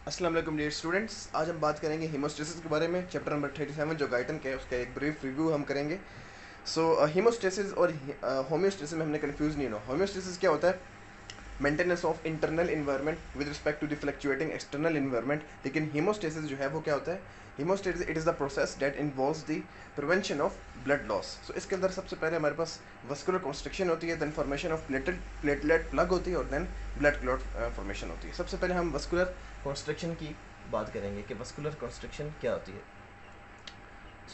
अस्सलाम वालेकुम dear students. आज हम बात करेंगे हीमोस्टेसिस के बारे में। चैप्टर नंबर 37 जो गाइटन का है उसका एक ब्रीफ रिव्यू हम करेंगे। हीमोस्टेसिस और होम्योस्टेसिस में हमने कंफ्यूज नहीं होना। होम्योस्टेसिस क्या होता है? Maintenance of internal environment with respect to the fluctuating external environment. लेकिन हीमोस्टेसिस जो है वो क्या होता है? Haemostasis it is the process that involves the prevention of blood loss. So इसके अंदर सबसे पहले हमारे पास वस्कुलर कंस्ट्रक्शन होती है, then formation of platelet plug होती है और देन ब्लड क्लॉट फॉर्मेशन होती है। सबसे पहले हम वस्कुलर कंस्ट्रक्शन की बात करेंगे कि वस्कुलर कंस्ट्रक्शन क्या होती है।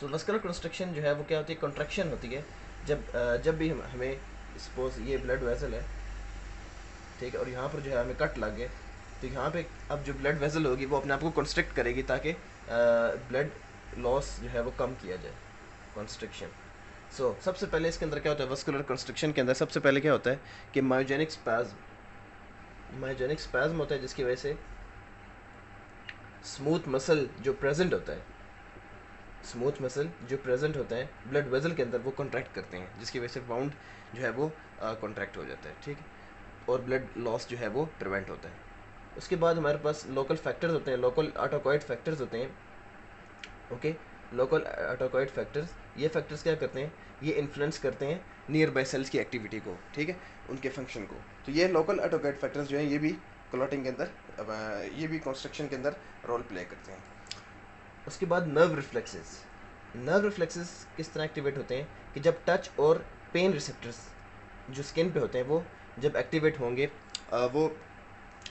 सो वस्कुलर कंस्ट्रक्शन जो है वो क्या होती है? कॉन्ट्रैक्शन होती है जब भी हमें सपोज ये ब्लड वेसल है, ठीक है, और यहाँ पर जो है हमें कट लग गए, तो यहाँ पे अब जो ब्लड वेसल होगी वो अपने आप को कंस्ट्रक्ट करेगी ताकि ब्लड लॉस जो है वो कम किया जाए, कंस्ट्रक्शन। सबसे पहले इसके अंदर क्या होता है? वस्कुलर कंस्ट्रक्शन के अंदर सबसे पहले क्या होता है कि मायोजेनिक स्पैज्म होता है, जिसकी वजह से स्मूथ मसल जो प्रेजेंट होता है ब्लड वेसल के अंदर, वो कॉन्ट्रैक्ट करते हैं, जिसकी वजह से वाउंड जो है वो कॉन्ट्रैक्ट हो जाता है, ठीक है, और ब्लड लॉस जो है वो प्रिवेंट होता है। उसके बाद हमारे पास लोकल फैक्टर्स होते हैं, लोकल ऑटोकॉइड फैक्टर्स होते हैं। ओके, लोकल ऑटोकॉइड फैक्टर्स, ये फैक्टर्स क्या करते हैं? ये इन्फ्लुएंस करते हैं नियर बाय सेल्स की एक्टिविटी को, ठीक है, उनके फंक्शन को। तो ये लोकल ऑटोकॉइड फैक्टर्स जो हैं ये भी क्लॉटिंग के अंदर ये भी कंस्ट्रक्शन के अंदर रोल प्ले करते हैं। उसके बाद नर्व रिफ्लेक्सेस किस तरह एक्टिवेट होते हैं कि जब टच और पेन रिसेप्टर्स जो स्किन पे होते हैं वो जब एक्टिवेट होंगे, वो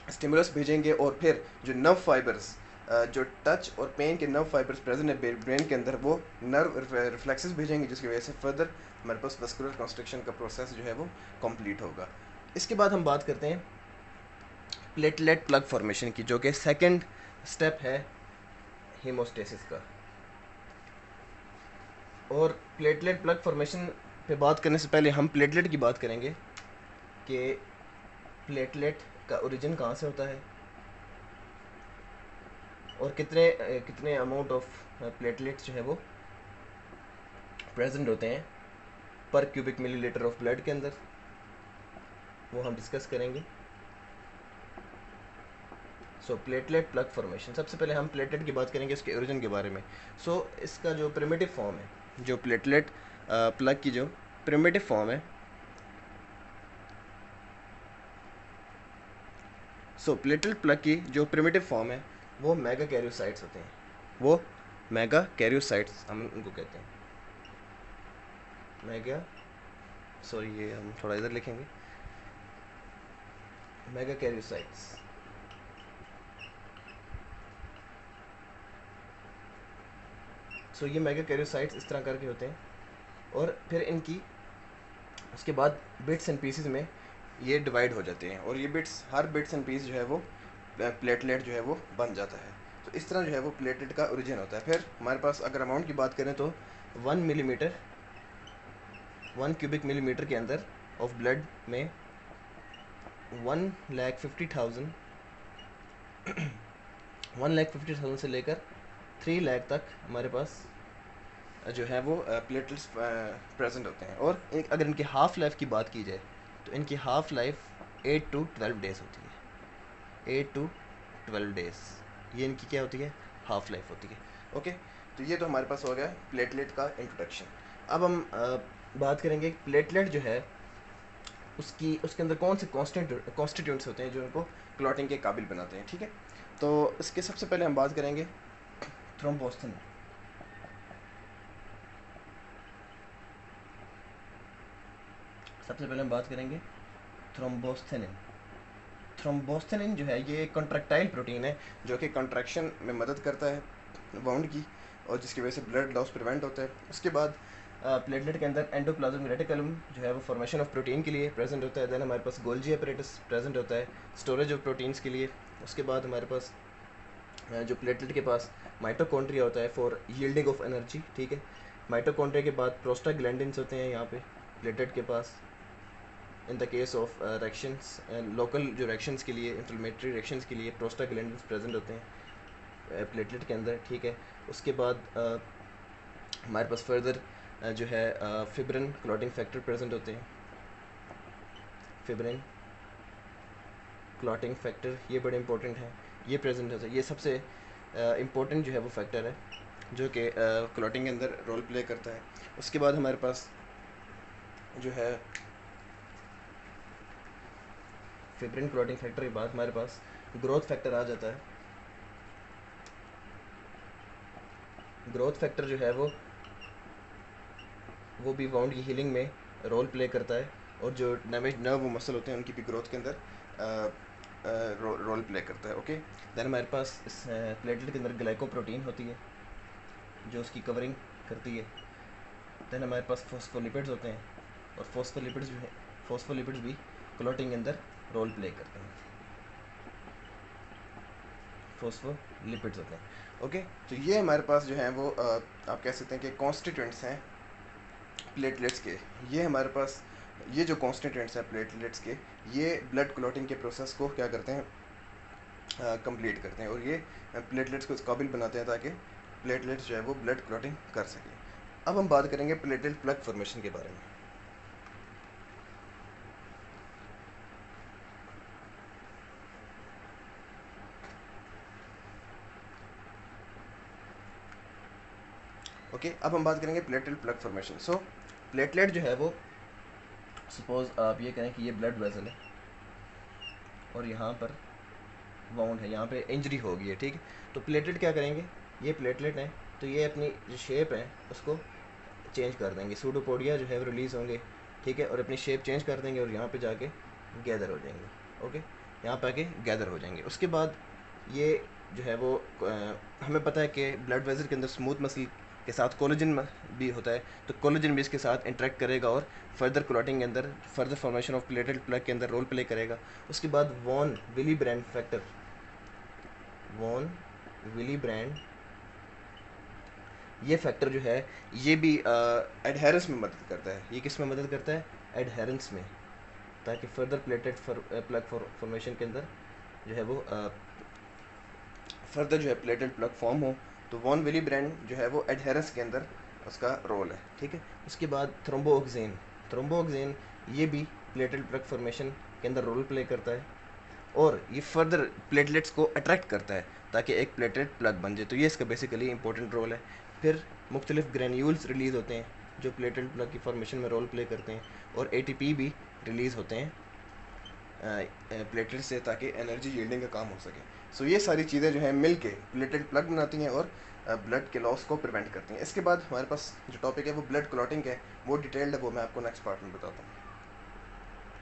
स्टिमुलस भेजेंगे और फिर जो नर्व फाइबर्स, जो टच और पेन के नर्व फाइबर्स प्रेजेंट है ब्रेन के अंदर, वो नर्व रिफ्लेक्सेस भेजेंगे, जिसकी वजह से फर्दर हमारे पास वस्कुलर कंस्ट्रक्शन का प्रोसेस जो है वो कंप्लीट होगा। इसके बाद हम बात करते हैं प्लेटलेट प्लग फॉर्मेशन की, जो कि सेकंड स्टेप है हीमोस्टेसिस का। और प्लेटलेट प्लग फॉर्मेशन पे बात करने से पहले हम प्लेटलेट की बात करेंगे कि प्लेटलेट का ओरिजिन कहाँ से होता है और कितने कितने अमाउंट ऑफ प्लेटलेट्स जो है वो प्रेजेंट होते हैं पर क्यूबिक मिलीलीटर ऑफ ब्लड के अंदर, वो हम डिस्कस करेंगे। प्लेटलेट प्लग फॉर्मेशन, सबसे पहले हम प्लेटलेट की बात करेंगे, इसके ओरिजिन के बारे में। इसका जो प्रिमिटिव फॉर्म है, जो प्लेटलेट प्लग की जो प्रिमिटिव फॉर्म है, प्लेटलेट प्लग की जो प्रिमिटिव फॉर्म है वो मेगा कैरियोसाइट्स होते हैं। वो मेगा कैरियोसाइट्स हम उनको कहते हैं। ये हम थोड़ा इधर लिखेंगे, मेगा कैरियोसाइट्स। ये मेगा कैरियोसाइट्स इस तरह करके होते हैं, और फिर इनकी उसके बाद बिट्स एंड पीसेस में ये डिवाइड हो जाते हैं, और ये हर बिट्स एंड पीस जो है वो प्लेटलेट जो है वो बन जाता है। तो इस तरह जो है वो प्लेटलेट का ओरिजिन होता है। फिर हमारे पास अगर अमाउंट की बात करें तो 1 क्यूबिक मिलीमीटर के अंदर ऑफ ब्लड में 1,50,000 से लेकर 3 लाख तक हमारे पास जो है वो प्लेटलेट्स प्रेजेंट होते हैं। और अगर इनकी हाफ लाइफ की बात की जाए तो इनकी हाफ लाइफ 8 to 12 डेज होती है। 8 to 12 डेज ये इनकी क्या होती है? हाफ लाइफ होती है। ओके, तो ये तो हमारे पास हो गया प्लेटलेट का इंट्रोडक्शन। अब हम बात करेंगे प्लेटलेट जो है उसके अंदर कौन से कॉन्स्टिट्यूंट्स होते हैं जो उनको क्लॉटिंग के काबिल बनाते हैं, ठीक है। तो इसके सबसे पहले हम बात करेंगे थ्रोम्बोस्टिन। सबसे पहले हम बात करेंगे थ्रोम्बोस्थेनिन। थ्रोम्बोस्थेनिन जो है ये कॉन्ट्रैक्टाइल प्रोटीन है जो कि कॉन्ट्रैक्शन में मदद करता है वाउंड की, और जिसकी वजह से ब्लड लॉस प्रिवेंट होता है। उसके बाद प्लेटलेट के अंदर एंडोप्लाज्मिक रेटिकुलम जो है वो फॉर्मेशन ऑफ प्रोटीन के लिए प्रेजेंट होता है। देन हमारे पास गोल्जी अपरेटस प्रेजेंट होता है स्टोरेज ऑफ प्रोटीन्स के लिए। उसके बाद हमारे पास जो प्लेटलेट के पास माइटोकॉन्ड्रिया होता है फॉर यील्डिंग ऑफ एनर्जी, ठीक है। माइटोकॉन्ड्रिया के बाद प्रोस्टाग्लैंडिन्स होते हैं यहाँ पे प्लेटलेट के पास, in the case of reactions, local जो रिएक्शंस के लिए, इन्फ्लेमेटरी रिएक्शंस के लिए प्रोस्टाग्लैंडिन्स प्रेजेंट होते हैं प्लेटलेट के अंदर, ठीक है। उसके बाद हमारे पास फर्दर जो है फिब्रिन क्लॉटिंग फैक्टर प्रेजेंट होते हैं। फिब्रिन क्लॉटिंग फैक्टर ये बड़े इंपॉर्टेंट हैं। ये प्रेजेंट होता है। ये सबसे इम्पोर्टेंट जो है वो फैक्टर है जो कि क्लॉटिंग के अंदर रोल प्ले करता है। उसके बाद हमारे पास जो है फिब्रिन क्लॉटिंग फैक्टर के बाद हमारे पास ग्रोथ फैक्टर आ जाता है। ग्रोथ फैक्टर जो है वो भी वाउंड की हीलिंग में रोल प्ले करता है, और जो डैमेज नर्व व मसल होते हैं उनकी भी ग्रोथ के अंदर रोल प्ले करता है। ओके, देन हमारे पास इस प्लेटलेट के अंदर ग्लाइकोप्रोटीन होती है जो उसकी कवरिंग करती है। देन हमारे पास फॉस्फोलिपिड्स होते हैं, और फॉस्फोलिपिड्स भी क्लॉटिंग के अंदर रोल प्ले करते हैं। फॉस्फोलिपिड्स होते हैं। ओके, तो ये हमारे पास जो है वो आप कह सकते हैं कि कॉन्स्टिट्यूएंट्स हैं प्लेटलेट्स के। ये हमारे पास ये जो कॉन्स्टिट्यूएंट्स हैं प्लेटलेट्स के, ये ब्लड क्लॉटिंग के प्रोसेस को क्या करते हैं, कंप्लीट करते हैं, और ये प्लेटलेट्स को इस काबिल बनाते हैं ताकि प्लेटलेट्स जो है वो ब्लड क्लॉटिंग कर सकें। अब हम बात करेंगे प्लेटलेट प्लग फॉर्मेशन के बारे में। ओके, अब हम बात करेंगे प्लेटलेट प्लग फॉर्मेशन। सो प्लेटलेट जो है वो, सपोज आप ये कहें कि ये ब्लड वेसल है और यहाँ पर वाउंड है, यहाँ पे इंजरी हो गई है, ठीक है। तो प्लेटलेट क्या करेंगे, ये प्लेटलेट है तो ये अपनी जो शेप है उसको चेंज कर देंगे, सूडोपोडिया जो है वो रिलीज़ होंगे, ठीक है, और अपनी शेप चेंज कर देंगे और यहाँ पे जाके गैदर हो जाएंगे। ओके, यहाँ पे आके गैदर हो जाएंगे। उसके बाद ये जो है वो हमें पता है कि ब्लड वेसल के अंदर स्मूथ मसल के साथ कोलेजन भी होता है, तो कोलेजन भी इसके साथ इंटरेक्ट करेगा और फर्दर क्लॉटिंग के अंदर, further formation of platelet plug के अंदर रोल प्ले करेगा। उसके बाद von Willebrand factor, von Willebrand ये फैक्टर जो है ये भी एडहेरेंस में मदद करता है। ये किस में मदद करता है, एडहेरेंस में, ताकि फर्दर प्लेटलेट प्लग फॉर्मेशन के अंदर जो है वो फर्दर जो है प्लेटलेट प्लग फॉर्म हो। तो वॉन विली ब्रांड जो है वो एडहेरेंस के अंदर उसका रोल है, ठीक है। उसके बाद थ्रोम्बोऑक्सेन ये भी प्लेटलेट प्लग फॉर्मेशन के अंदर रोल प्ले करता है, और ये फर्दर प्लेटलेट्स को अट्रैक्ट करता है ताकि एक प्लेटलेट प्लग बन जाए। तो ये इसका बेसिकली इंपॉर्टेंट रोल है। फिर मुख्तलिफ ग्रेन्यूल्स रिलीज़ होते हैं जो प्लेटलेट प्लग की फॉर्मेशन में रोल प्ले करते हैं, और ATP भी रिलीज़ होते हैं प्लेटलेट से ताकि एनर्जी यील्डिंग का काम हो सके। सो ये सारी चीज़ें जो हैं मिल के प्लेटलेट प्लग बनाती हैं और ब्लड के लॉस को प्रिवेंट करती हैं। इसके बाद हमारे पास जो टॉपिक है वो ब्लड क्लॉटिंग है, वो डिटेल्ड है, वो मैं आपको नेक्स्ट पार्ट में बताता हूँ।